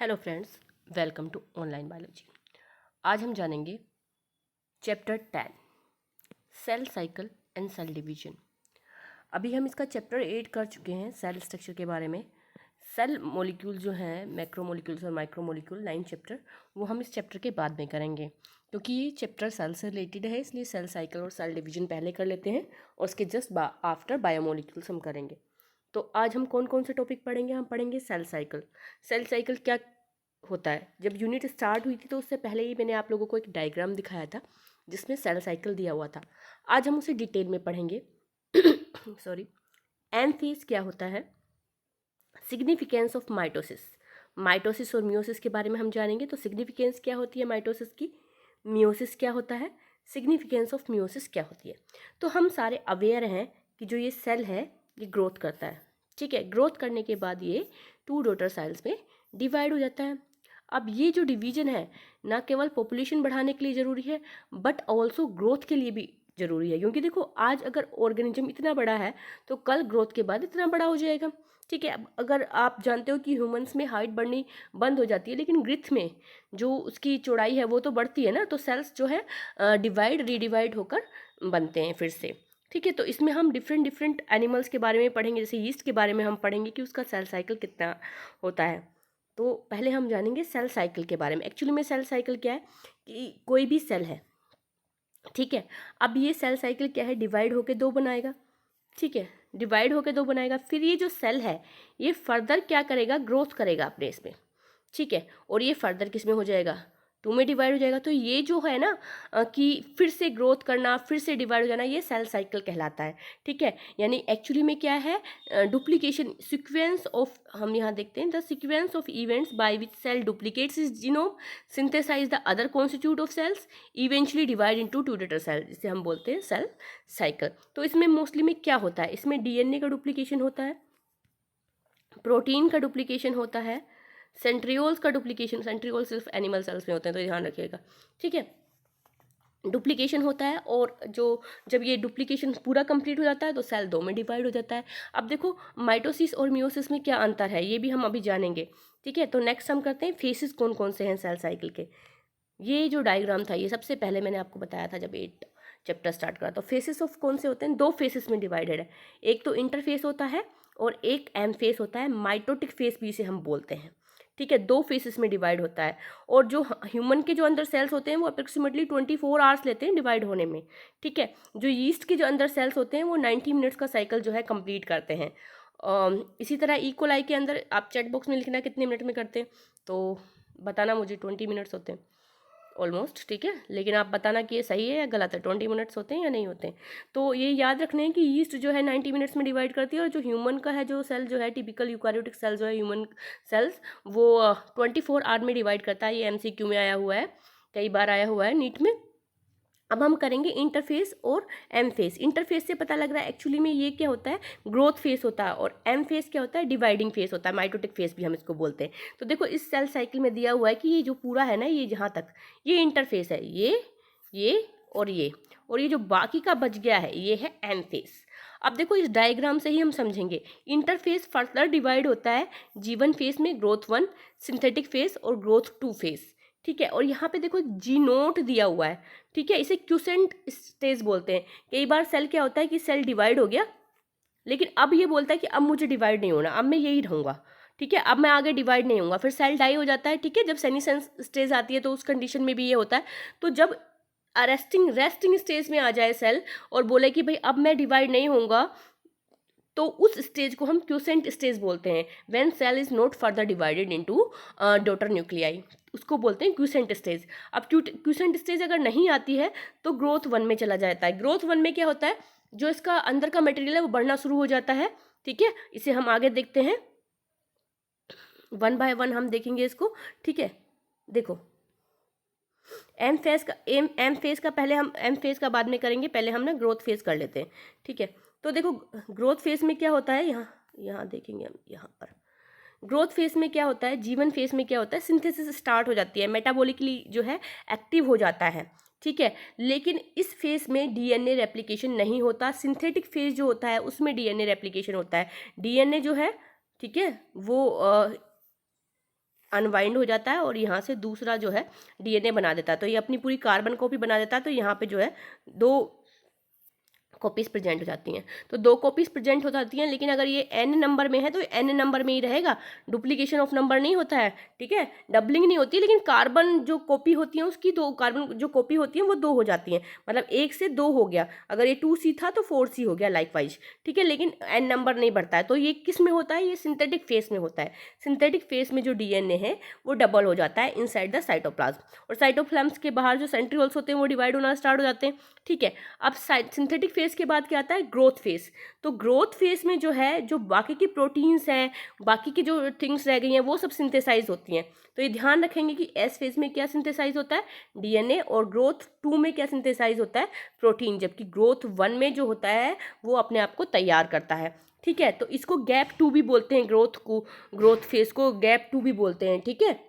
Hello friends, welcome to online biology. आज हम जानेंगे chapter 10 cell cycle and cell division. अभी हम इसका चैप्टर 8 कर चुके हैं सेल स्ट्रक्चर के बारे में। सेल मॉलिक्यूल जो हैं मैक्रो मॉलिक्यूल्स और माइक्रो मॉलिक्यूल 9 चैप्टर, वो हम इस चैप्टर के बाद में करेंगे क्योंकि ये चैप्टर सेल से रिलेटेड है, इसलिए सेल साइकिल और सेल डिवीजन पहले कर लेते हैं और उसके जस्ट आफ्टर बायोमोलिक्यूल्स हम करेंगे। तो आज हम कौन कौन से टॉपिक पढ़ेंगे? हम पढ़ेंगे सेल साइकिल। सेल साइकिल क्या होता है? जब यूनिट स्टार्ट हुई थी तो उससे पहले ही मैंने आप लोगों को एक डायग्राम दिखाया था जिसमें सेल साइकिल दिया हुआ था। आज हम उसे डिटेल में पढ़ेंगे। सॉरी। एम फेज क्या होता है, सिग्निफिकेंस ऑफ माइटोसिस, माइटोसिस और मियोसिस के बारे में हम जानेंगे। तो सिग्निफिकेंस क्या होती है माइटोसिस की, मियोसिस क्या होता है, सिग्निफिकेंस ऑफ मियोसिस क्या होती है। तो हम सारे अवेयर हैं कि जो ये सेल है ये ग्रोथ करता है, ठीक है। ग्रोथ करने के बाद ये 2 डॉटर सेल्स में डिवाइड हो जाता है। अब ये जो डिवीजन है ना केवल पॉपुलेशन बढ़ाने के लिए ज़रूरी है बट ऑल्सो ग्रोथ के लिए भी ज़रूरी है, क्योंकि देखो आज अगर ऑर्गेनिज्म इतना बड़ा है तो कल ग्रोथ के बाद इतना बड़ा हो जाएगा, ठीक है। अब अगर आप जानते हो कि ह्यूमंस में हाइट बढ़नी बंद हो जाती है लेकिन ग्रिथ में जो उसकी चौड़ाई है वो तो बढ़ती है ना, तो सेल्स जो है डिवाइड रीडिवाइड होकर बनते हैं फिर से, ठीक है। तो इसमें हम डिफरेंट डिफरेंट एनिमल्स के बारे में पढ़ेंगे, जैसे यीस्ट के बारे में हम पढ़ेंगे कि उसका सेल साइकिल कितना होता है। तो पहले हम जानेंगे सेल साइकिल के बारे में। एक्चुअली में सेल साइकिल क्या है कि कोई भी सेल है, ठीक है। अब ये सेल साइकिल क्या है, डिवाइड होकर 2 बनाएगा, ठीक है। डिवाइड होकर 2 बनाएगा, फिर ये जो सेल है ये फर्दर क्या करेगा, ग्रोथ करेगा अपने इसमें, ठीक है। और ये फर्दर किस में हो जाएगा, 2 में डिवाइड हो जाएगा। तो ये जो है ना कि फिर से ग्रोथ करना, फिर से डिवाइड हो जाना, ये सेल साइकिल कहलाता है, ठीक है। यानी एक्चुअली में क्या है, डुप्लीकेशन सीक्वेंस ऑफ, हम यहाँ देखते हैं the sequence of events by which cell duplicates its genome, synthesize the other constitute of cells, eventually divide into 2 daughter cell, जिसे हम बोलते हैं सेल साइकिल। तो इसमें मोस्टली में क्या होता है, इसमें डीएनए का डुप्लीकेशन होता है, प्रोटीन का डुप्लीकेशन होता है, सेंट्रियोल्स का डुप्लीकेशन, सेंट्रियोल सिर्फ एनिमल सेल्स में होते हैं तो ध्यान रखिएगा, ठीक है। डुप्लीकेशन होता है और जो जब ये डुप्लीकेशन पूरा कंप्लीट हो जाता है तो सेल 2 में डिवाइड हो जाता है। अब देखो माइटोसिस और मियोसिस में क्या अंतर है ये भी हम अभी जानेंगे, ठीक है। तो नेक्स्ट हम करते हैं फेसेस कौन कौन से हैं सेल साइकिल के। ये जो डायग्राम था ये सबसे पहले मैंने आपको बताया था जब 8 चैप्टर स्टार्ट करा। तो फेसेस ऑफ कौन से होते हैं, 2 फेसेस में डिवाइडेड है, एक तो इंटरफेस होता है और एक एम फेस होता है, माइटोटिक फेस भी इसे हम बोलते हैं, ठीक है। 2 फेसेस में डिवाइड होता है और जो ह्यूमन के जो अंदर सेल्स होते हैं वो अप्रोक्सीमेटली 24 आवर्स लेते हैं डिवाइड होने में, ठीक है। जो यीस्ट के जो अंदर सेल्स होते हैं वो 90 मिनट्स का साइकिल जो है कंप्लीट करते हैं। इसी तरह इकोलाई के अंदर आप चैट बॉक्स में लिखना कितने मिनट में करते हैं, तो बताना मुझे, 20 मिनट्स होते हैं ऑलमोस्ट, ठीक है। लेकिन आप बताना कि ये सही है या गलत है, 20 मिनट्स होते हैं या नहीं होते हैं। तो ये याद रखना है कि यीस्ट जो है 90 मिनट्स में डिवाइड करती है और जो ह्यूमन का है जो सेल जो है टिपिकल यूकारियोटिक सेल जो है ह्यूमन सेल्स वो 24 आवर में डिवाइड करता है। ये MCQ में आया हुआ है, कई बार आया हुआ है नीट में। अब हम करेंगे इंटरफेस और एम फेस। इंटरफेस से पता लग रहा है एक्चुअली में ये क्या होता है, ग्रोथ फेस होता है, और एम फेस क्या होता है, डिवाइडिंग फेस होता है, माइटोटिक फेस भी हम इसको बोलते हैं। तो देखो इस सेल साइकिल में दिया हुआ है कि ये जो पूरा है ना, ये जहाँ तक ये इंटरफेस है, ये और ये जो बाकी का बच गया है ये है एम फेस। अब देखो इस डायग्राम से ही हम समझेंगे, इंटरफेस फर्दर डिवाइड होता है G1 फेस में, ग्रोथ 1, सिंथेटिक फेस और ग्रोथ 2 फेस, ठीक है। और यहाँ पे देखो G नोट दिया हुआ है, ठीक है। इसे क्यूसेंट स्टेज बोलते हैं। कई बार सेल क्या होता है कि सेल डिवाइड हो गया लेकिन अब ये बोलता है कि अब मुझे डिवाइड नहीं होना, अब मैं यही रहूँगा, ठीक है, अब मैं आगे डिवाइड नहीं होऊंगा। फिर सेल डाई हो जाता है, ठीक है। जब सेनीसेंस स्टेज आती है तो उस कंडीशन में भी ये होता है। तो जब रेस्टिंग स्टेज में आ जाए सेल और बोले कि भाई अब मैं डिवाइड नहीं होऊंगा, तो उस स्टेज को हम क्यूसेंट स्टेज बोलते हैं। When cell is not further divided into daughter nuclei, उसको बोलते हैं क्यूसेंट स्टेज। अब क्यूसेंट स्टेज अगर नहीं आती है तो ग्रोथ 1 में चला जाता है। ग्रोथ 1 में क्या होता है, जो इसका अंदर का मटेरियल है वो बढ़ना शुरू हो जाता है, ठीक है। इसे हम आगे देखते हैं, 1 बाय 1 हम देखेंगे इसको, ठीक है। देखो एम फेज का पहले हम एम फेज का बाद में करेंगे, पहले हम ना ग्रोथ फेज कर लेते हैं, ठीक है। तो देखो ग्रोथ फेज में क्या होता है, यहाँ देखेंगे हम, यहाँ पर ग्रोथ फेज में क्या होता है, G1 फेज में क्या होता है, सिंथेसिस स्टार्ट हो जाती है, मेटाबॉलिकली जो है एक्टिव हो जाता है, ठीक है। लेकिन इस फेज में डीएनए रेप्लिकेशन नहीं होता। सिंथेटिक फेज जो होता है उसमें डीएनए रेप्लिकेशन होता है। डीएनए जो है, ठीक है, वो अनवाइंड हो जाता है और यहाँ से दूसरा जो है डीएनए बना देता है। तो ये अपनी पूरी कार्बन कॉपी बना देता है। तो यहाँ पे जो है 2 कॉपीज प्रेजेंट हो जाती हैं। तो 2 कॉपीज प्रेजेंट हो जाती हैं, लेकिन अगर ये n नंबर में है तो n नंबर में ही रहेगा, डुप्लीकेशन ऑफ नंबर नहीं होता है, ठीक है, डबलिंग नहीं होती, लेकिन कार्बन जो कॉपी होती है उसकी 2 कार्बन जो कॉपी होती है वो 2 हो जाती हैं, मतलब 1 से 2 हो गया। अगर ये 2C था तो 4C हो गया लाइकवाइज, ठीक है, लेकिन n नंबर नहीं बढ़ता है। तो ये किस में होता है, ये सिंथेटिक फेस में होता है। सिंथेटिक फेस में जो डीएनए है वो डबल हो जाता है इनसाइड द साइटोप्लाज्म, और साइटोप्लाज्म के बाहर जो सेंट्रियोल्स होते हैं वो डिवाइड होना स्टार्ट हो जाते हैं, ठीक है। अब सिंथेटिक फेस के बाद क्या आता है, ग्रोथ फेस। तो ग्रोथ फेस में जो है, जो बाकी की प्रोटीन्स हैं, बाकी की जो थिंग्स रह गई हैं वो सब सिंथेसाइज होती हैं। तो ये ध्यान रखेंगे कि एस फेज में क्या सिंथेसाइज होता है, डीएनए, और ग्रोथ 2 में क्या सिंथेसाइज होता है, प्रोटीन, जबकि ग्रोथ 1 में जो होता है वो अपने आप को तैयार करता है, ठीक है। तो इसको गैप 2 भी बोलते हैं, ग्रोथ फेस को गैप 2 भी बोलते हैं, ठीक है।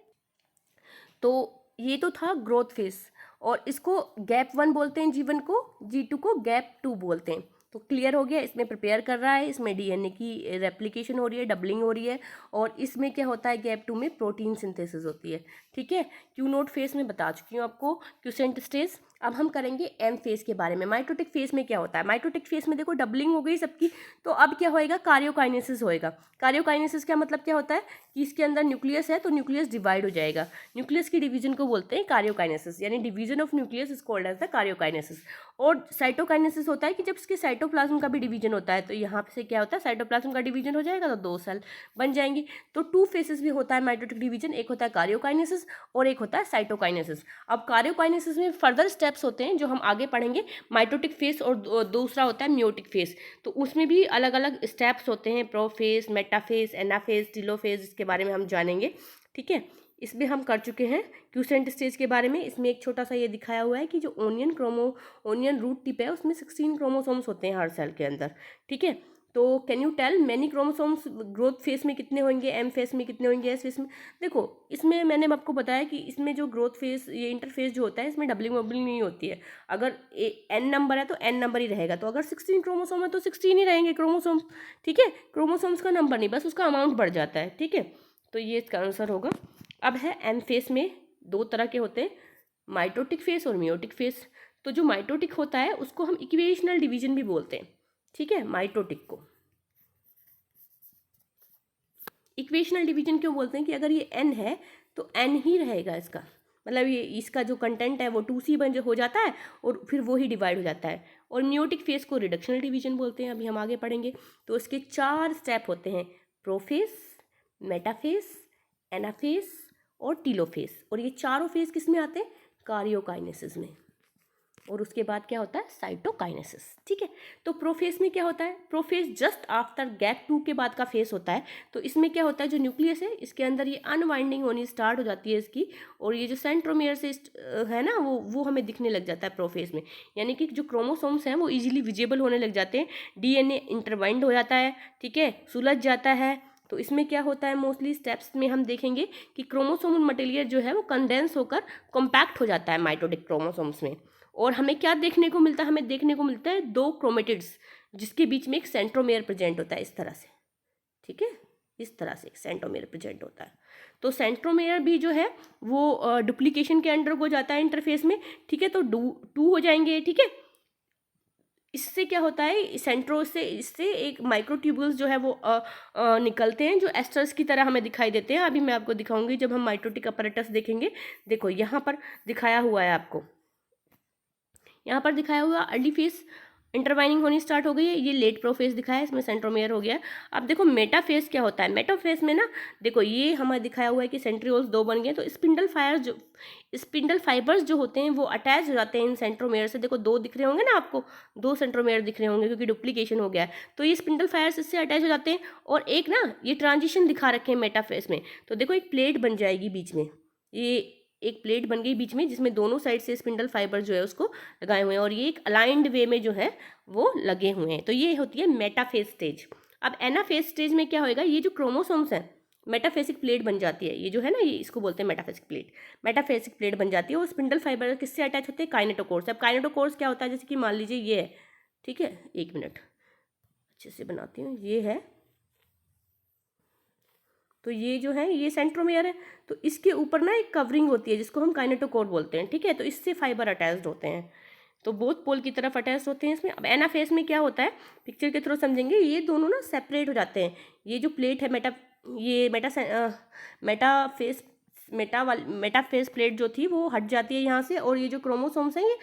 तो ये तो था ग्रोथ फेस, और इसको गैप 1 बोलते हैं जीवन को, G2 को गैप 2 बोलते हैं। तो क्लियर हो गया, इसमें प्रिपेयर कर रहा है, इसमें डीएनए की रेप्लिकेशन हो रही है, डबलिंग हो रही है, और इसमें क्या होता है, गैप 2 में प्रोटीन सिंथेसिस होती है, ठीक है। क्यू नोट फेस में बता चुकी हूँ आपको, क्यूसेंट स्टेज। अब हम करेंगे एम फेस के बारे में। माइटोटिक फेस में क्या होता है, माइटोटिक फेस में देखो डबलिंग हो गई सबकी, तो अब क्या होएगा, कार्योकाइनेसिस होएगा। कार्योकाइनेसिस का मतलब क्या होता है कि इसके अंदर न्यूक्लियस है तो न्यूक्लियस डिवाइड हो जाएगा, न्यूक्लियस की डिवीजन को बोलते हैं कार्योकाइनेसिस, यानी division of nucleus is called as the karyokinesis. और साइटोकाइनेसिस होता है कि जब इसके साइटोप्लाज्म का भी डिवीजन होता है, तो यहाँ से क्या होता है, साइटोप्लाज्म का डिवीजन हो जाएगा तो 2 सेल बन जाएंगी। तो 2 फेसेस भी होता है माइटोटिक डिवीजन, एक होता है कार्योकाइनेसिस और एक होता है साइटोकाइनेसिस। अब कार्योकाइनेसिस में फर्दर स्टेप्स होते हैं जो हम आगे पढ़ेंगे, माइटोटिक फेस और दूसरा होता है मियोटिक फेस। तो उसमें भी अलग अलग स्टेप्स होते हैं, प्रोफेस, मेटाफेस, एनाफेस, टीलोफेस, इसके बारे में हम जानेंगे, ठीक है। इसमें हम कर चुके हैं क्यूसेंट स्टेज के बारे में। इसमें एक छोटा सा ये दिखाया हुआ है कि जो ओनियन रूट टिप है उसमें 16 क्रोमोसोम्स होते हैं हर सेल के अंदर, ठीक है। तो can you tell many chromosomes growth phase में कितने होंगे, एम फेस में कितने होंगे, एस फेस में। देखो इसमें मैंने आपको बताया कि इसमें जो ग्रोथ फेस, ये इंटरफेस जो होता है, इसमें डबलिंग वबलिंग नहीं होती है। अगर एन नंबर है तो एन नंबर ही रहेगा, तो अगर 16 क्रोमोसोम है तो 16 ही रहेंगे क्रोमोसोम्स, ठीक है। क्रोमोसोम्स का नंबर नहीं, बस उसका अमाउंट बढ़ जाता है, ठीक है। तो ये इसका आंसर होगा। अब है एम फेस में 2 तरह के होते हैं, माइटोटिक फेस और मियोटिक फेस। तो जो माइटोटिक होता है उसको हम इक्वेशनल डिवीजन भी बोलते हैं, ठीक है। माइटोटिक को इक्वेशनल डिवीजन क्यों बोलते हैं कि अगर ये n है तो n ही रहेगा इसका, मतलब ये इसका जो कंटेंट है वो 2C बन हो जाता है और फिर वो ही डिवाइड हो जाता है। और मियोटिक फेस को रिडक्शनल डिवीजन बोलते हैं, अभी हम आगे पढ़ेंगे। तो इसके 4 स्टेप होते हैं, प्रोफेस, मेटाफेस, एनाफेस और टीलोफेस। और ये चारों फेस किस में आते हैं, कार्योकाइनेसिस में। और उसके बाद क्या होता है, साइटोकाइनेसिस, ठीक है। तो प्रोफेस में क्या होता है, प्रोफेस जस्ट आफ्टर गैप 2 के बाद का फेस होता है। तो इसमें क्या होता है, जो न्यूक्लियस है इसके अंदर ये अनवाइंडिंग होनी स्टार्ट हो जाती है इसकी, और ये जो सेंट्रोमियर से है ना वो हमें दिखने लग जाता है प्रोफेस में, यानी कि जो क्रोमोसोम्स हैं वो इजीली विजिबल होने लग जाते हैं, डीएनए इंटरवाइंड हो जाता है, ठीक है, सुलझ जाता है। तो इसमें क्या होता है, मोस्टली स्टेप्स में हम देखेंगे कि क्रोमोसोमल मटेरियल जो है वो कंडेंस होकर कॉम्पैक्ट हो जाता है माइटोटिक क्रोमोसोम्स में। और हमें क्या देखने को मिलता है, हमें देखने को मिलता है 2 क्रोमेटिड्स जिसके बीच में एक सेंट्रोमेयर प्रेजेंट होता है, इस तरह से, ठीक है, इस तरह से एक सेंट्रोमेयर प्रेजेंट होता है। तो सेंट्रोमेयर भी जो है वो डुप्लीकेशन के अंडर हो जाता है इंटरफेस में, ठीक है। तो 2 हो जाएंगे, ठीक है। इससे क्या होता है, सेंट्रो से इससे एक माइक्रोट्यूब्यूल्स जो है वो निकलते हैं, जो एस्टर्स की तरह हमें दिखाई देते हैं। अभी मैं आपको दिखाऊंगी जब हम माइटोटिक अपैरेटस देखेंगे। देखो यहाँ पर दिखाया हुआ है आपको, यहाँ पर दिखाया हुआ अर्ली फेस इंटरवाइनिंग होनी स्टार्ट हो गई है, ये लेट प्रोफेस दिखाया है, इसमें सेंट्रोमेयर हो गया है। अब देखो मेटाफेस क्या होता है, मेटाफेस में ना देखो ये हमें दिखाया हुआ है कि सेंट्रियोल्स 2 बन गए, तो स्पिंडल फाइबर्स जो होते हैं वो अटैच हो जाते हैं इन सेंट्रोमेयर से। देखो 2 दिख रहे होंगे ना आपको, 2 सेंट्रोमेयर दिख रहे होंगे क्योंकि डुप्लीकेशन हो गया है। तो ये स्पिंडल फाइबर्स इससे अटैच हो जाते हैं, और एक ना ये ट्रांजिशन दिखा रखे हैं मेटाफेस में। तो देखो एक प्लेट बन जाएगी बीच में, ये एक प्लेट बन गई बीच में जिसमें दोनों साइड से स्पिंडल फाइबर जो है उसको लगाए हुए हैं, और ये एक अलाइंड वे में जो है वो लगे हुए हैं। तो ये होती है मेटाफेज स्टेज। अब एनाफेज स्टेज में क्या होएगा, ये जो क्रोमोसोम्स हैं मेटाफेसिक प्लेट बन जाती है, ये जो है ना, ये इसको बोलते हैं मेटाफेसिक प्लेट। मेटाफेसिक प्लेट बन जाती है, और स्पिंडल फाइबर किससे अटैच होते हैं, काइनेटोकोर से। अब काइनेटोकोर्स क्या होता है, जैसे कि मान लीजिए ये है, ठीक है, 1 मिनट अच्छे से बनाती हूँ, ये है तो ये जो है ये सेंट्रोमेयर है, तो इसके ऊपर ना एक कवरिंग होती है जिसको हम काइनेटोकोर बोलते हैं, ठीक है। तो इससे फाइबर अटैच्ड होते हैं, तो बोथ पोल की तरफ अटैच होते हैं इसमें। अब एनाफेज में क्या होता है, पिक्चर के थ्रू समझेंगे। ये दोनों ना सेपरेट हो जाते हैं। ये जो प्लेट है मेटाफेज प्लेट जो थी वो हट जाती है यहाँ से, और ये जो क्रोमोसोम्स हैं ये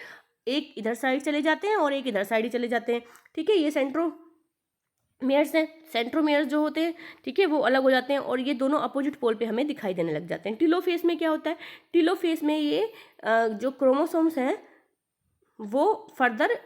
एक इधर साइड चले जाते हैं और एक इधर साइड ही चले जाते हैं, ठीक है। ये सेंट्रोमेयर्स हैं। सेंट्रोमेयर्स जो होते हैं, ठीक है, वो अलग हो जाते हैं और ये दोनों अपोजिट पोल पे हमें दिखाई देने लग जाते हैं। टीलोफेज में क्या होता है, टीलोफेज में ये जो क्रोमोसोम्स हैं वो फर्दर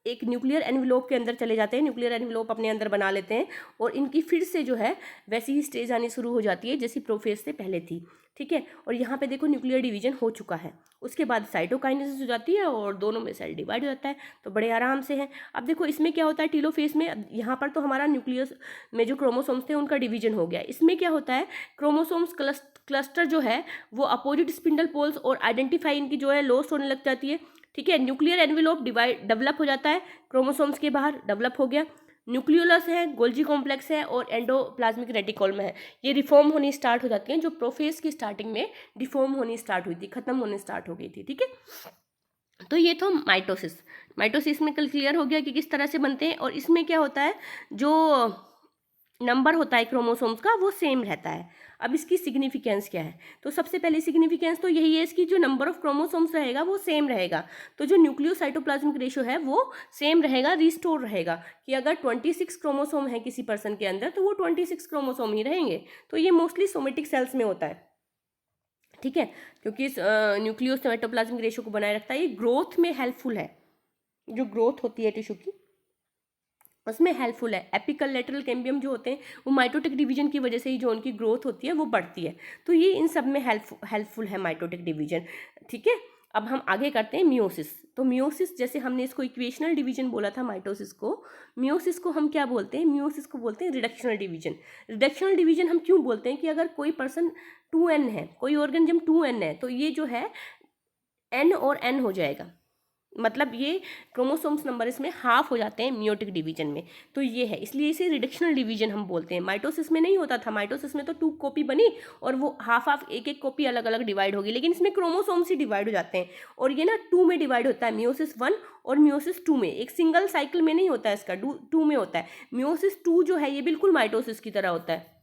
एक न्यूक्लियर एनवलप के अंदर चले जाते हैं, न्यूक्लियर एनवलप अपने अंदर बना लेते हैं, और इनकी फिर से जो है वैसी ही स्टेज आनी शुरू हो जाती है जैसी प्रोफेज से पहले थी, ठीक है। और यहाँ पे देखो न्यूक्लियर डिवीजन हो चुका है। उसके बाद साइटोकाइनेसिस हो जाती है और दोनों में सेल डिवाइड हो जाता है, तो बड़े आराम से है। अब देखो इसमें क्या होता है टीलोफेज में, यहाँ पर तो हमारा न्यूक्लियस में जो क्रोमोसोम्स थे उनका डिवीजन हो गया। इसमें क्या होता है, क्रोमोसोम्स क्लस्टर जो है वो अपोजिट स्पिंडल पोल्स और आइडेंटिफाई इनकी जो है लॉस्ट होने लग जाती है, ठीक है। न्यूक्लियर एनवेलोप डेवलप हो जाता है, क्रोमोसोम्स के बाहर डेवलप हो गया। न्यूक्लियोलस है, गोल्जी कॉम्प्लेक्स है और एंडोप्लाज्मिक रेटिकल है, ये रिफॉर्म होनी स्टार्ट हो जाती हैं, जो प्रोफेज की स्टार्टिंग में डिफॉर्म होनी स्टार्ट हुई थी, खत्म होने स्टार्ट हो गई थी, ठीक है। तो ये तो माइटोसिस में कल क्लियर हो गया कि किस तरह से बनते हैं। और इसमें क्या होता है, जो नंबर होता है क्रोमोसोम्स का वो सेम रहता है। अब इसकी सिग्निफिकेंस क्या है, तो सबसे पहले सिग्निफिकेंस तो यही है इसकी, जो नंबर ऑफ क्रोमोसोम्स रहेगा वो सेम रहेगा, तो जो न्यूक्लियोसाइटोप्लाज्मिक रेशियो है वो सेम रहेगा, रिस्टोर रहेगा, कि अगर 26 क्रोमोसोम है किसी पर्सन के अंदर तो वो 26 क्रोमोसोम ही रहेंगे। तो ये मोस्टली सोमेटिक सेल्स में होता है, ठीक है, क्योंकि इस न्यूक्लियोसाइटोप्लाज्मिक रेशियो को बनाए रखता है। ये ग्रोथ में हेल्पफुल है, जो ग्रोथ होती है टिश्यू की उसमें हेल्पफुल है। एपिकल लेटरल कैम्बियम जो होते हैं वो माइटोटिक डिवीजन की वजह से ही जो उनकी ग्रोथ होती है वो बढ़ती है, तो ये इन सब में हेल्पफुल है माइटोटिक डिवीजन, ठीक है। अब हम आगे करते हैं मियोसिस। तो मियोसिस, जैसे हमने इसको इक्वेशनल डिवीजन बोला था माइटोसिस को, मियोसिस को हम क्या बोलते हैं, मियोसिस को बोलते हैं रिडक्शनल डिवीजन। रिडक्शनल डिवीजन हम क्यों बोलते हैं, कि अगर कोई पर्सन 2n है, कोई ऑर्गेनिज्म 2n है, तो ये जो है n और n हो जाएगा, मतलब ये क्रोमोसोम्स नंबर इसमें हाफ हो जाते हैं मियोटिक डिवीजन में, तो ये है, इसलिए इसे रिडक्शनल डिवीजन हम बोलते हैं। माइटोसिस में नहीं होता था, माइटोसिस में तो 2 कॉपी बनी और वो हाफ एक कॉपी अलग अलग डिवाइड होगी, लेकिन इसमें क्रोमोसोम्स ही डिवाइड हो जाते हैं, और ये ना 2 में डिवाइड होता है, मियोसिस 1 और मियोसिस 2 में, एक सिंगल साइकिल में नहीं होता है इसका, 2 में होता है। मियोसिस 2 जो है ये बिल्कुल माइटोसिस की तरह होता है,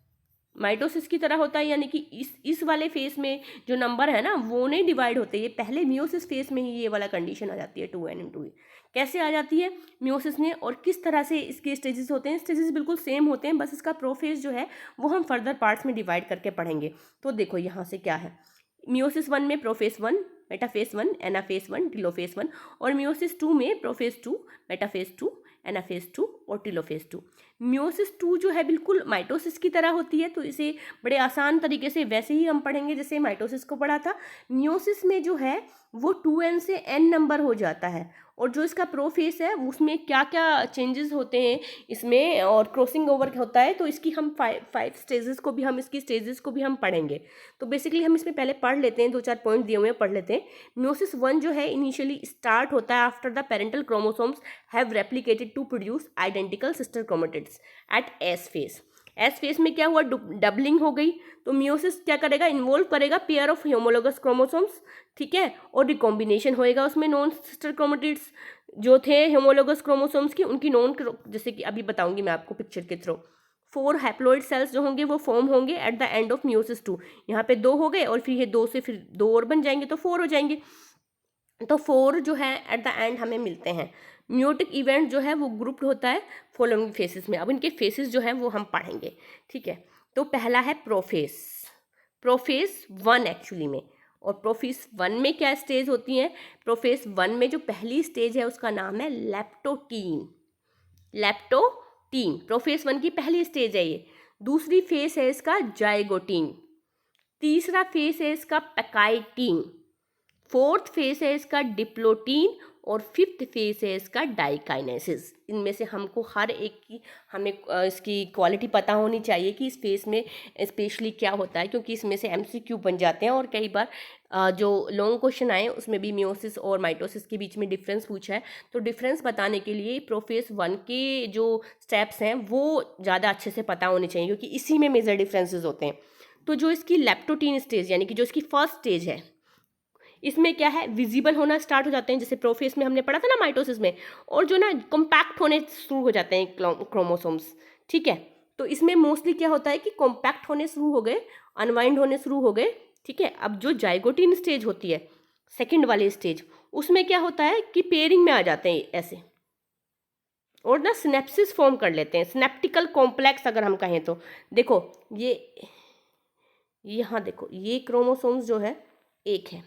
माइटोसिस की तरह होता है, यानी कि इस वाले फेस में जो नंबर है ना वो नहीं डिवाइड होते, ये पहले मियोसिस फेस में ही ये वाला कंडीशन आ जाती है 2n/2a। कैसे आ जाती है मियोसिस में और किस तरह से इसके स्टेजेस होते हैं, स्टेजेस बिल्कुल सेम होते हैं, बस इसका प्रोफेज जो है वो हम फर्दर पार्ट्स में डिवाइड करके पढ़ेंगे। तो देखो यहाँ से क्या है, मियोसिस 1 में प्रोफेज 1, मेटाफेज 1, एनाफेज 1, टीलोफेज 1, और मियोसिस 2 में प्रोफेज 2, मेटाफेज 2, एनाफेज 2 और टीलोफेज 2। मियोसिस 2 जो है बिल्कुल माइटोसिस की तरह होती है, तो इसे बड़े आसान तरीके से वैसे ही हम पढ़ेंगे जैसे माइटोसिस को पढ़ा था। मियोसिस में जो है वो 2n से n नंबर हो जाता है, और जो इसका प्रोफेस है उसमें क्या क्या चेंजेस होते हैं इसमें, और क्रॉसिंग ओवर होता है, तो इसकी हम फाइव स्टेजेस को भी हम इसकी स्टेजेस को भी हम पढ़ेंगे। तो बेसिकली हम इसमें पहले पढ़ लेते हैं, 2-4 पॉइंट दिए हुए हैं, पढ़ लेते हैं। मियोसिस 1 जो है इनिशियली स्टार्ट होता है after the parental chromosomes have replicated to produce identical sister chromatids at S phase. S phase में क्या हुआ, डबलिंग हो गई, तो मियोसिस क्या करेगा, इन्वॉल्व करेगा पेयर ऑफ होमोलोगस क्रोमोसोम्स, ठीक है, और रिकॉम्बिनेशन होएगा उसमें नॉन सिस्टर क्रोमेटिड्स जो थे होमोलोगस क्रोमोसोम्स की, उनकी नॉन, जैसे कि अभी बताऊंगी मैं आपको पिक्चर के थ्रू। 4 हैप्लॉइड सेल्स जो होंगे वो फॉर्म होंगे at the end of meiosis 2। यहाँ पे 2 हो गए और फिर ये 2 से फिर 2 और बन जाएंगे तो 4 हो जाएंगे, तो 4 जो है एट द एंड हमें मिलते हैं। म्यूटिक इवेंट जो है वो ग्रुप्ड होता है फॉलोइंग फेसेस में। अब इनके फेसेस जो हैं वो हम पढ़ेंगे, ठीक है। तो पहला है प्रोफेस, प्रोफेस 1 एक्चुअली में, और प्रोफेस 1 में क्या स्टेज होती है, प्रोफेस 1 में जो पहली स्टेज है उसका नाम है लेप्टोटीन। लेप्टोटीन प्रोफेस 1 की पहली स्टेज है ये। दूसरी फेस है इसका जाइगोटीन, तीसरा फेस है इसका पैकाइटीन, फोर्थ फेस है इसका डिप्लोटीन, और फिफ्थ फेस है इसका डाइकाइनेसिस। इनमें से हमको हर एक की हमें इसकी क्वालिटी पता होनी चाहिए कि इस फेस में स्पेशली क्या होता है, क्योंकि इसमें से MCQ बन जाते हैं, और कई बार जो लॉन्ग क्वेश्चन आए उसमें भी मियोसिस और माइटोसिस के बीच में डिफरेंस पूछा है, तो डिफरेंस बताने के लिए प्रोफेस 1 के जो स्टेप्स हैं वो ज़्यादा अच्छे से पता होने चाहिए, क्योंकि इसी में मेजर डिफरेंसेस होते हैं। तो जो इसकी लैप्टोटीन स्टेज यानी कि जो इसकी फर्स्ट स्टेज है, इसमें क्या है, विजिबल होना स्टार्ट हो जाते हैं, जैसे प्रोफेज में हमने पढ़ा था ना माइटोसिस में, और जो ना कॉम्पैक्ट होने शुरू हो जाते हैं क्रोमोसोम्स, ठीक है। तो इसमें मोस्टली क्या होता है कि कॉम्पैक्ट होने शुरू हो गए, अनवाइंड होने शुरू हो गए, ठीक है। अब जो जाइगोटीन स्टेज होती है, सेकेंड वाली स्टेज, उसमें क्या होता है कि पेयरिंग में आ जाते हैं ऐसे, और ना सिनेप्सिस फॉर्म कर लेते हैं, सिनेप्टिकल कॉम्प्लेक्स अगर हम कहें तो। देखो ये यहाँ देखो, ये क्रोमोसोम्स जो है एक है,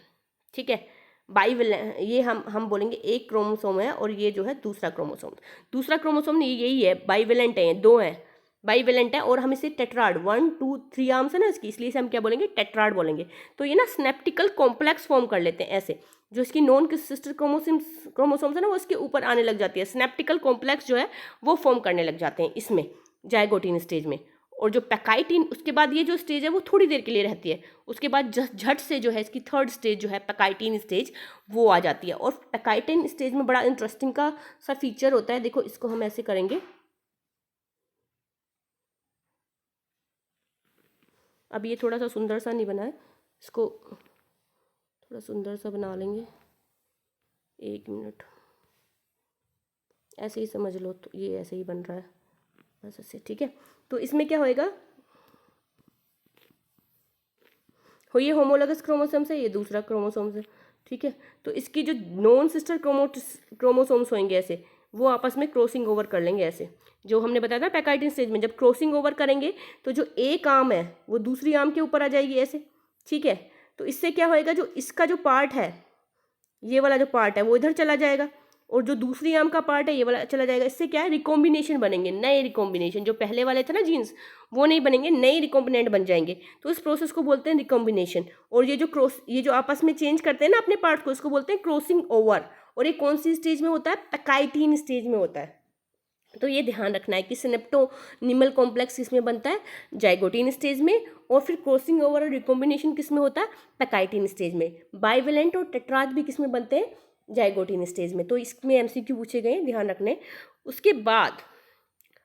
ठीक है। बाइवेलेंट, ये हम बोलेंगे एक क्रोमोसोम है, और ये जो है दूसरा क्रोमोसोम, दूसरा क्रोमोसोम नहीं, यही है, बाइवेलेंट है, दो हैं, बाइवेलेंट है, और हम इसे टेट्राड, 1 2 3 आर्म्स है ना इसकी, इसलिए इसे हम क्या बोलेंगे, टेट्राड बोलेंगे। तो ये ना स्नेप्टिकल कॉम्प्लेक्स फॉर्म कर लेते हैं ऐसे, जो इसकी नॉन सिस्टर क्रोमोसोम्स है ना, वो इसके ऊपर आने लग जाती है, स्नेप्टिकल कॉम्प्लेक्स जो है वो फॉर्म करने लग जाते हैं इसमें, जाइगोटीन स्टेज में। और जो पैकाइटिन, उसके बाद ये जो स्टेज है वो थोड़ी देर के लिए रहती है, उसके बाद झट से जो है इसकी थर्ड स्टेज जो है पैकाइटिन स्टेज, वो आ जाती है। और पैकाइटिन स्टेज में बड़ा इंटरेस्टिंग का सा फीचर होता है, देखो इसको हम ऐसे करेंगे, अब ये थोड़ा सा सुंदर सा नहीं बना है, इसको थोड़ा सुंदर सा बना लेंगे, 1 मिनट, ऐसे ही समझ लो, तो ये ऐसे ही बन रहा है बस ऐसे, ठीक है। तो इसमें क्या होएगा, ये होमोलॉगस क्रोमोसोम्स है, ये दूसरा क्रोमोसोम्स है, ठीक है। तो इसकी जो नॉन सिस्टर क्रोमोसोम्स होंगे ऐसे, वो आपस में क्रॉसिंग ओवर कर लेंगे ऐसे, जो हमने बताया था पैकाइटिन स्टेज में, जब क्रॉसिंग ओवर करेंगे तो जो एक आर्म है वो दूसरी आर्म के ऊपर आ जाएगी ऐसे, ठीक है। तो इससे क्या होएगा, जो इसका जो पार्ट है, ये वाला जो पार्ट है वो इधर चला जाएगा, और जो दूसरी आर्म का पार्ट है ये वाला चला जाएगा। इससे क्या है, रिकॉम्बिनेशन बनेंगे, नए रिकॉम्बिनेशन, जो पहले वाले थे ना जीन्स, वो नहीं बनेंगे, नए रिकॉम्बिनेंट बन जाएंगे। तो इस प्रोसेस को बोलते हैं रिकॉम्बिनेशन। और ये जो आपस में चेंज करते हैं ना अपने पार्ट को, इसको बोलते हैं क्रॉसिंग ओवर। और ये कौन सी स्टेज में होता है, पैकाइटिन स्टेज में होता है। तो ये ध्यान रखना है कि सिनेप्टोनिमल कॉम्प्लेक्स किसमें बनता है, जाइगोटीन स्टेज में, और फिर क्रॉसिंग ओवर और रिकॉम्बिनेशन किस में होता है, पैकाइटिन स्टेज में। बाइवेलेंट और टेट्राज भी किसमें बनते हैं, जाइगोटीन स्टेज में। तो इसमें एमसीक्यू पूछे गए, ध्यान रखने। उसके बाद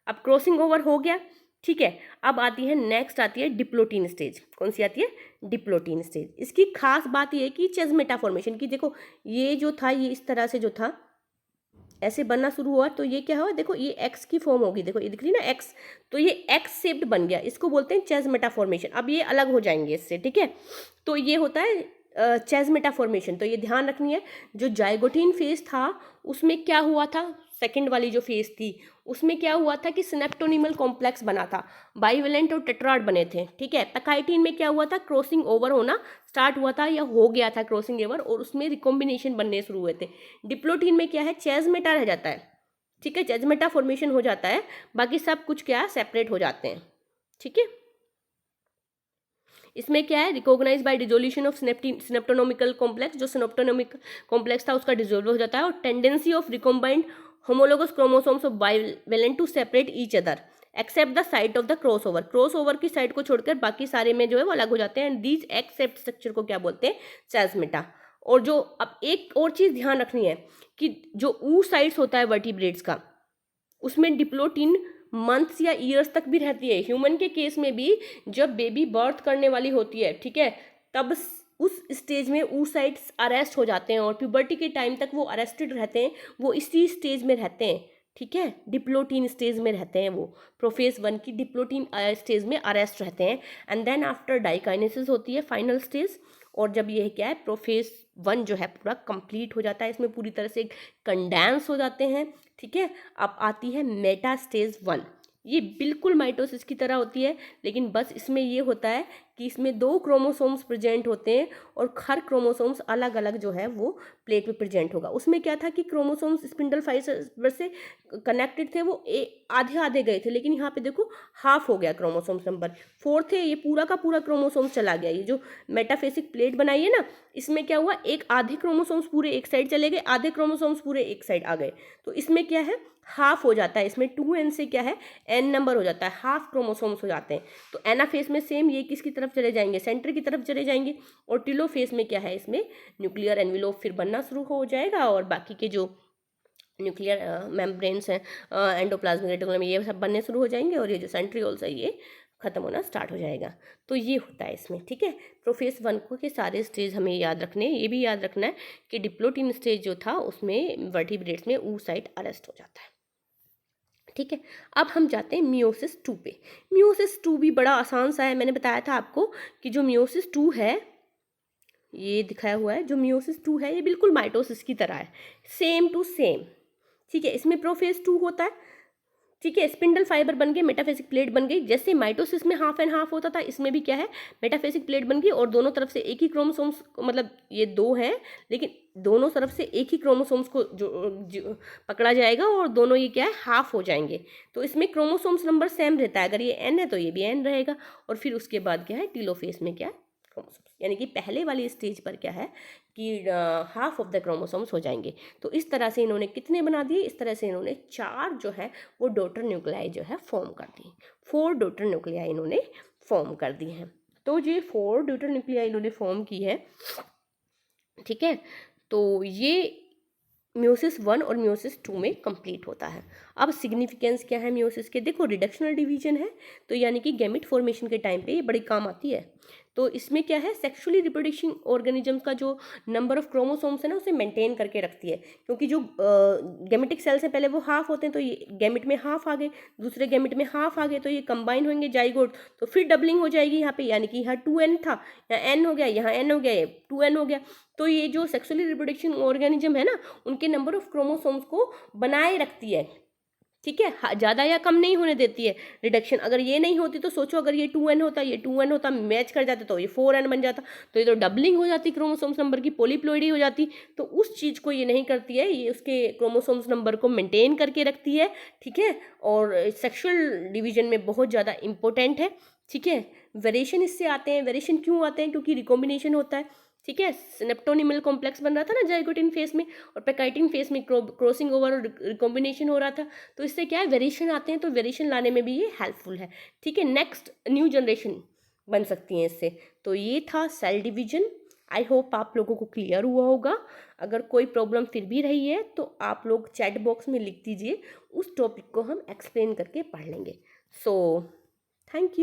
अब क्रॉसिंग ओवर हो गया, ठीक है। अब आती है नेक्स्ट, आती है डिप्लोटीन स्टेज। कौन सी आती है, डिप्लोटीन स्टेज। इसकी खास बात ये है कि चेज़मेटा फॉर्मेशन की, देखो ये जो था, ये इस तरह से जो था ऐसे बनना शुरू हुआ, तो ये क्या हुआ, देखो ये एक्स की फॉर्म होगी, देखो ये दिख रही ना एक्स, तो ये एक्स शेप्ड बन गया, इसको बोलते हैं चेज़मेटा फॉर्मेशन। अब ये अलग हो जाएंगे इससे, ठीक है। तो ये होता है चेज़मेटा फॉर्मेशन। तो ये ध्यान रखनी है, जो जाइगोटीन फेज था उसमें क्या हुआ था, सेकंड वाली जो फेज थी उसमें क्या हुआ था कि सिनेप्टोनिमल कॉम्प्लेक्स बना था, बाइवेलेंट और टेट्राड बने थे, ठीक है। पैकाइटिन में क्या हुआ था, क्रॉसिंग ओवर होना स्टार्ट हुआ था, या हो गया था क्रॉसिंग ओवर, और उसमें रिकॉम्बिनेशन बनने शुरू हुए थे। डिप्लोटीन में क्या है, चेज़मेटा रह जाता है, ठीक है, चेज़मेटा फॉर्मेशन हो जाता है, बाकी सब कुछ क्या है, सेपरेट हो जाते हैं, ठीक है। इसमें क्या है, recognise by dissolution of synaptonemal complex, जो सिनेप्टोनोमिक कॉम्प्लेक्स था उसका डिसोल्व हो जाता है, और tendency of recombined homologous chromosomes of bivalent to separate each other except the site of the crossover. Crossover की साइड को छोड़कर बाकी सारे में जो है वो अलग हो जाते हैं, एंड दीज एक्सेप्ट स्ट्रक्चर को क्या बोलते हैं, चेज़मेटा। और जो अब एक और चीज़ ध्यान रखनी है कि जो ऊ साइड्स होता है वर्टिब्रेट्स का, उसमें डिप्लोटीन मंथ्स या ईयर्स तक भी रहती है। ह्यूमन के केस में भी जब बेबी बर्थ करने वाली होती है, ठीक है, तब उस स्टेज में oocytes अरेस्ट हो जाते हैं, और प्यूबर्टी के टाइम तक वो अरेस्टेड रहते हैं, वो इसी स्टेज में रहते हैं, ठीक है, डिप्लोटीन स्टेज में रहते हैं, वो प्रोफेज 1 की डिप्लोटीन स्टेज में अरेस्ट रहते हैं। एंड देन आफ्टर डाइकाइनेसिस होती है फाइनल स्टेज, और जब ये क्या है, प्रोफेज 1 जो है पूरा कंप्लीट हो जाता है, इसमें पूरी तरह से कंडेंस हो जाते हैं, ठीक है। अब आती है मेटा स्टेज 1। ये बिल्कुल माइटोसिस की तरह होती है, लेकिन बस इसमें ये होता है कि इसमें 2 क्रोमोसोम्स प्रेजेंट होते हैं, और हर क्रोमोसोम्स अलग अलग जो है वो प्लेट में प्रेजेंट होगा। उसमें क्या था कि क्रोमोसोम्स स्पिंडल फाइबर से कनेक्टेड थे, वो आधे आधे गए थे, लेकिन यहाँ पे देखो हाफ हो गया क्रोमोसोम्स नंबर 4 थे, ये पूरा का पूरा क्रोमोसोम्स चला गया। ये जो मेटाफेसिक प्लेट बनाई है ना, इसमें क्या हुआ, एक आधे क्रोमोसोम्स पूरे एक साइड चले गए, आधे क्रोमोसोम्स पूरे एक साइड आ गए। तो इसमें क्या है, हाफ हो जाता है, इसमें 2n से क्या है, n नंबर हो जाता है, हाफ क्रोमोसोम्स हो जाते हैं। तो एनाफेस में सेम ये किसकी तरफ चले जाएंगे, सेंटर की तरफ चले जाएंगे। और टेलोफेस में क्या है, इसमें न्यूक्लियर एनवेलोप फिर बनना शुरू हो जाएगा, और बाकी के जो न्यूक्लियर मेम्ब्रेन्स हैं, एंडोप्लाज्मिक रेटिकुलम, ये सब बनने शुरू हो जाएंगे, और ये जो सेंट्रियोल्स है ये ख़त्म होना स्टार्ट हो जाएगा। तो ये होता है इसमें, ठीक है। प्रोफेज 1 को के सारे स्टेज हमें याद रखने, ये भी याद रखना है कि डिप्लोटिन स्टेज जो था उसमें वर्टिब्रेट्स में oocyte अरेस्ट हो जाता है, ठीक है। अब हम जाते हैं मियोसिस 2 पे। मियोसिस 2 भी बड़ा आसान सा है, मैंने बताया था आपको कि जो मियोसिस 2 है, ये दिखाया हुआ है, जो मियोसिस 2 है ये बिल्कुल माइटोसिस की तरह है, सेम टू सेम, ठीक है। इसमें प्रोफेज 2 होता है, ठीक है। स्पिंडल फाइबर बन गए, मेटाफेसिक प्लेट बन गई, जैसे माइटोसिस में हाफ एंड हाफ होता था, इसमें भी क्या है, मेटाफेसिक प्लेट बन गई और दोनों तरफ से एक ही क्रोमोसोम्स, मतलब ये 2 हैं लेकिन दोनों तरफ से एक ही क्रोमोसोम्स को जो पकड़ा जाएगा और दोनों ये क्या है, हाफ हो जाएंगे। तो इसमें क्रोमोसोम्स नंबर सेम रहता है, अगर ये एन है तो ये भी एन रहेगा। और फिर उसके बाद क्या है, टीलोफेज में क्या है, क्रोमोसोम्स, यानी कि पहले वाली स्टेज पर क्या है कि हाफ ऑफ द क्रोमोसोम्स हो जाएंगे। तो इस तरह से इन्होंने कितने बना दिए, इस तरह से इन्होंने 4 जो है वो डॉटर न्यूक्लियाई जो है फॉर्म कर दी, 4 डॉटर न्यूक्लियाई इन्होंने फॉर्म कर दी हैं। तो ये 4 डॉटर न्यूक्लियाई इन्होंने फॉर्म की है, ठीक है। तो ये मियोसिस 1 और मियोसिस 2 में कंप्लीट होता है। अब सिग्निफिकेंस क्या है मियोसिस के, देखो रिडक्शनल डिवीजन है, तो यानी कि गैमेट फॉर्मेशन के टाइम पे ये बड़ी काम आती है। तो इसमें क्या है, सेक्सुअली रिप्रोडक्शन ऑर्गेनिज्म का जो नंबर ऑफ क्रोमोसोम्स है ना उसे मेंटेन करके रखती है, क्योंकि जो गैमेटिक सेल्स हैं पहले वो हाफ होते हैं, तो ये गैमेट में हाफ आ गए, दूसरे गैमेट में हाफ आ गए, तो ये कंबाइन होंगे जाइगोट, तो फिर डबलिंग हो जाएगी यहाँ पे, यानी कि यहाँ 2n था, यहाँ n हो गया, यहाँ n हो गया, ये 2n हो गया। तो ये जो सेक्सुअली रिप्रोडक्शन ऑर्गेनिज्म है ना, उनके नंबर ऑफ क्रोमोसोम्स को बनाए रखती है, ठीक है, ज़्यादा या कम नहीं होने देती है रिडक्शन। अगर ये नहीं होती तो सोचो, अगर ये 2n होता, ये 2n होता, मैच कर जाते तो ये 4n बन जाता, तो ये तो डबलिंग हो जाती क्रोमोसोम्स नंबर की, पॉलीप्लॉइडी हो जाती। तो उस चीज़ को ये नहीं करती है, ये उसके क्रोमोसोम्स नंबर को मेंटेन करके रखती है, ठीक है। और सेक्सुअल डिवीजन में बहुत ज़्यादा इंपॉर्टेंट है, ठीक है। वेरिएशन इससे आते हैं, वेरिएशन क्यों आते हैं, क्योंकि रिकॉम्बिनेशन होता है, ठीक है। सिनेप्टोनिमल कॉम्प्लेक्स बन रहा था ना जाइगोटिन फेस में, और पैकाइटिन फेस में क्रॉसिंग ओवर और रिकॉम्बिनेशन हो रहा था, तो इससे क्या है, वेरिएशन आते हैं, तो वेरिएशन लाने में भी ये हेल्पफुल है, ठीक है। नेक्स्ट न्यू जनरेशन बन सकती है इससे। तो ये था सेल डिवीजन। आई होप आप लोगों को क्लियर हुआ होगा। अगर कोई प्रॉब्लम फिर भी रही है तो आप लोग चैट बॉक्स में लिख दीजिए, उस टॉपिक को हम एक्सप्लेन करके पढ़ लेंगे। So thank you.